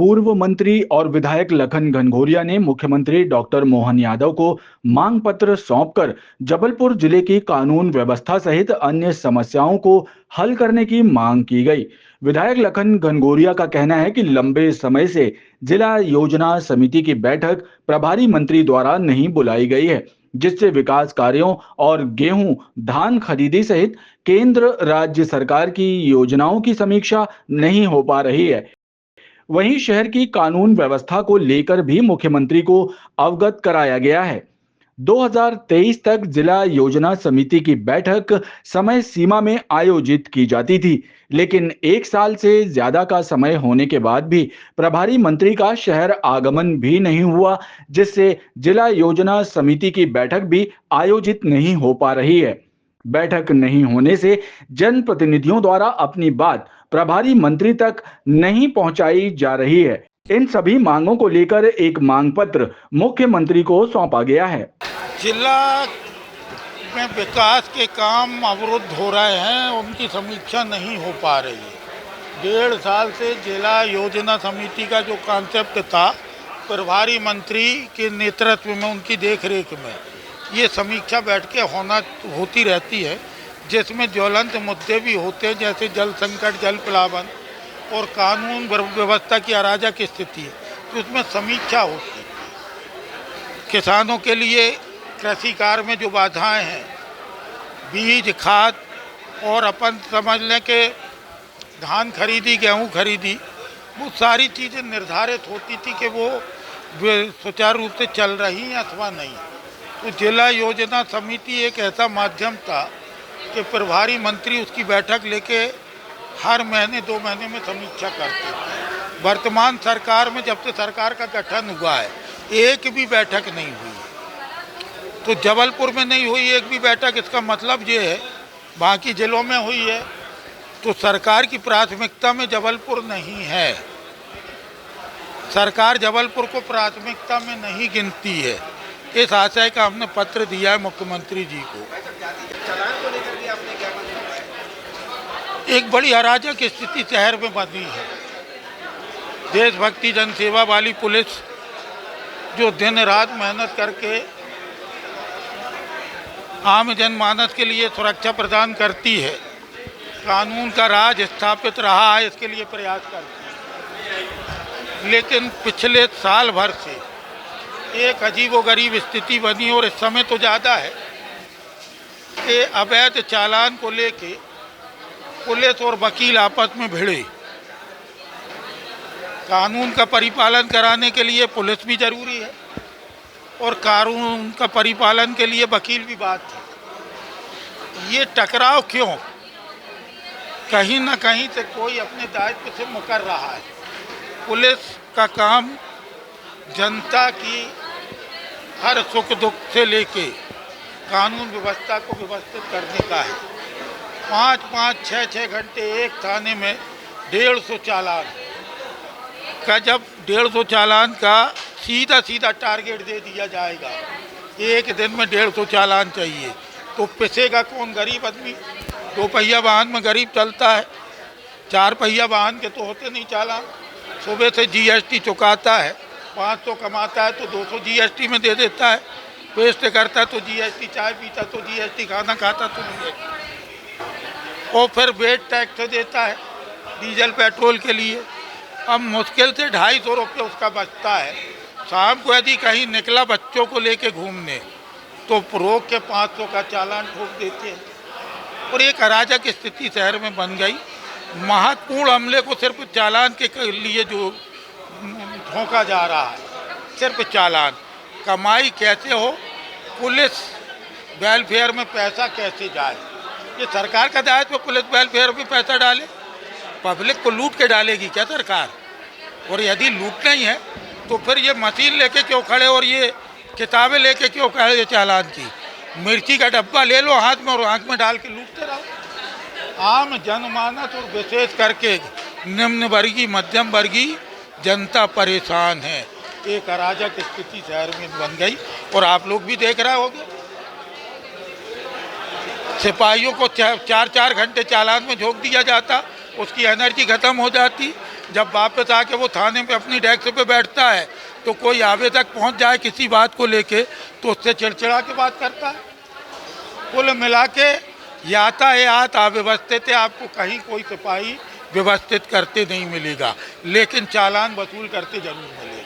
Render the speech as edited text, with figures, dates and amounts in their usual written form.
पूर्व मंत्री और विधायक लखन घनघोरिया ने मुख्यमंत्री डॉक्टर मोहन यादव को मांग पत्र सौंपकर जबलपुर जिले की कानून व्यवस्था सहित अन्य समस्याओं को हल करने की मांग की गई। विधायक लखन घनघोरिया का कहना है कि लंबे समय से जिला योजना समिति की बैठक प्रभारी मंत्री द्वारा नहीं बुलाई गई है, जिससे विकास कार्यों और गेहूं धान खरीदी सहित केंद्र राज्य सरकार की योजनाओं की समीक्षा नहीं हो पा रही है। वहीं शहर की कानून व्यवस्था को लेकर भी मुख्यमंत्री को अवगत कराया गया है। 2023 तक जिला योजना समिति की बैठक समय सीमा में आयोजित की जाती थी, लेकिन एक साल से ज्यादा का समय होने के बाद भी प्रभारी मंत्री का शहर आगमन भी नहीं हुआ, जिससे जिला योजना समिति की बैठक भी आयोजित नहीं हो पा रही है। बैठक नहीं होने से जनप्रतिनिधियों द्वारा अपनी बात प्रभारी मंत्री तक नहीं पहुंचाई जा रही है। इन सभी मांगों को लेकर एक मांग पत्र मुख्यमंत्री को सौंपा गया है। जिला में विकास के काम अवरुद्ध हो रहे हैं, उनकी समीक्षा नहीं हो पा रही है। 1.5 साल से जिला योजना समिति का जो कॉन्सेप्ट था, प्रभारी मंत्री के नेतृत्व में उनकी देखरेख में ये समीक्षा बैठ के होती रहती है, जिसमें ज्वलंत मुद्दे भी होते हैं, जैसे जल संकट, जल प्लावन और कानून व्यवस्था की अराजक स्थिति है, तो उसमें समीक्षा होती है। किसानों के लिए कृषि कार्य में जो बाधाएं हैं, बीज, खाद और अपन समझ लें कि धान खरीदी, गेहूं खरीदी, वो सारी चीज़ें निर्धारित होती थी कि वो सुचारू रूप से चल रही हैं अथवा नहीं। तो जिला योजना समिति एक ऐसा माध्यम था कि प्रभारी मंत्री उसकी बैठक लेके हर महीने 2 महीने में समीक्षा करते थे। वर्तमान सरकार में जब से सरकार का गठन हुआ है, एक भी बैठक नहीं हुई। तो जबलपुर में नहीं हुई एक भी बैठक, इसका मतलब ये है बाकी जिलों में हुई है, तो सरकार की प्राथमिकता में जबलपुर नहीं है। सरकार जबलपुर को प्राथमिकता में नहीं गिनती है। इस आशय का हमने पत्र दिया है मुख्यमंत्री जी को। एक बड़ी अराजक स्थिति शहर में बनी है। देशभक्ति जनसेवा वाली पुलिस जो दिन रात मेहनत करके आम जनमानस के लिए सुरक्षा प्रदान करती है, कानून का राज स्थापित रहा है, इसके लिए प्रयास करती है, लेकिन पिछले साल भर से एक अजीबोगरीब स्थिति बनी और इस समय तो ज़्यादा है कि अवैध चालान को लेके पुलिस और वकील आपस में भिड़े। कानून का परिपालन कराने के लिए पुलिस भी जरूरी है और कानून का परिपालन के लिए वकील भी बात है। ये टकराव क्यों? कहीं ना कहीं से कोई अपने दायित्व से मुकर रहा है। पुलिस का काम जनता की हर सुख दुख से लेके कानून व्यवस्था को व्यवस्थित करने का है। 5-5, 6-6 घंटे एक थाने में 150 चालान का, जब 150 चालान का सीधा सीधा टारगेट दे दिया जाएगा, एक दिन में 150 चालान चाहिए, तो पिसेगा कौन? गरीब आदमी। 2 पहिया वाहन में गरीब चलता है, 4 पहिया वाहन के तो होते नहीं चालान। सुबह से जीएसटी चुकाता है, 500 कमाता है तो 200 जीएसटी में दे देता है, पेस्ट करता तो जीएसटी, चाय पीता तो जीएसटी, खाना खाता तो जीएसटी, और फिर वेट टैक्स देता है डीजल पेट्रोल के लिए। अब मुश्किल से 250 रुपये उसका बचता है। शाम को यदि कहीं निकला बच्चों को लेके घूमने तो रोक के 500 का चालान ठोक देते हैं। और एक अराजक स्थिति शहर में बन गई। महत्वपूर्ण हमले को सिर्फ चालान के लिए जो ठोका जा रहा है, सिर्फ चालान। कमाई कैसे हो, पुलिस वेलफेयर में पैसा कैसे जाए, ये सरकार का दायित्व। पुलिस वेलफेयर में पैसा डाले, पब्लिक को लूट के डालेगी क्या सरकार? और यदि लूटना ही है तो फिर ये मशीन लेके क्यों खड़े और ये किताबें लेके क्यों खड़े चालान की? मिर्ची का डब्बा ले लो हाथ में और आँख में डाल के लूटते रहो। आम जनमानस और विशेष करके निम्न वर्गीय, मध्यम वर्गीय जनता परेशान है। एक अराजक स्थिति शहर में बन गई और आप लोग भी देख रहे होंगे। सिपाहियों को 4-4 घंटे चालान में झोंक दिया जाता, उसकी एनर्जी ख़त्म हो जाती। जब वापस आके वो थाने पे अपनी डेस्क पे बैठता है तो कोई आगे तक पहुंच जाए किसी बात को लेके तो उससे चिड़चिड़ा के बात करता है। कुल मिला के यातायात अव्यवस्थित है, आपको कहीं कोई सिपाही व्यवस्थित करते नहीं मिलेगा, लेकिन चालान वसूल करते जरूर मिलेगा।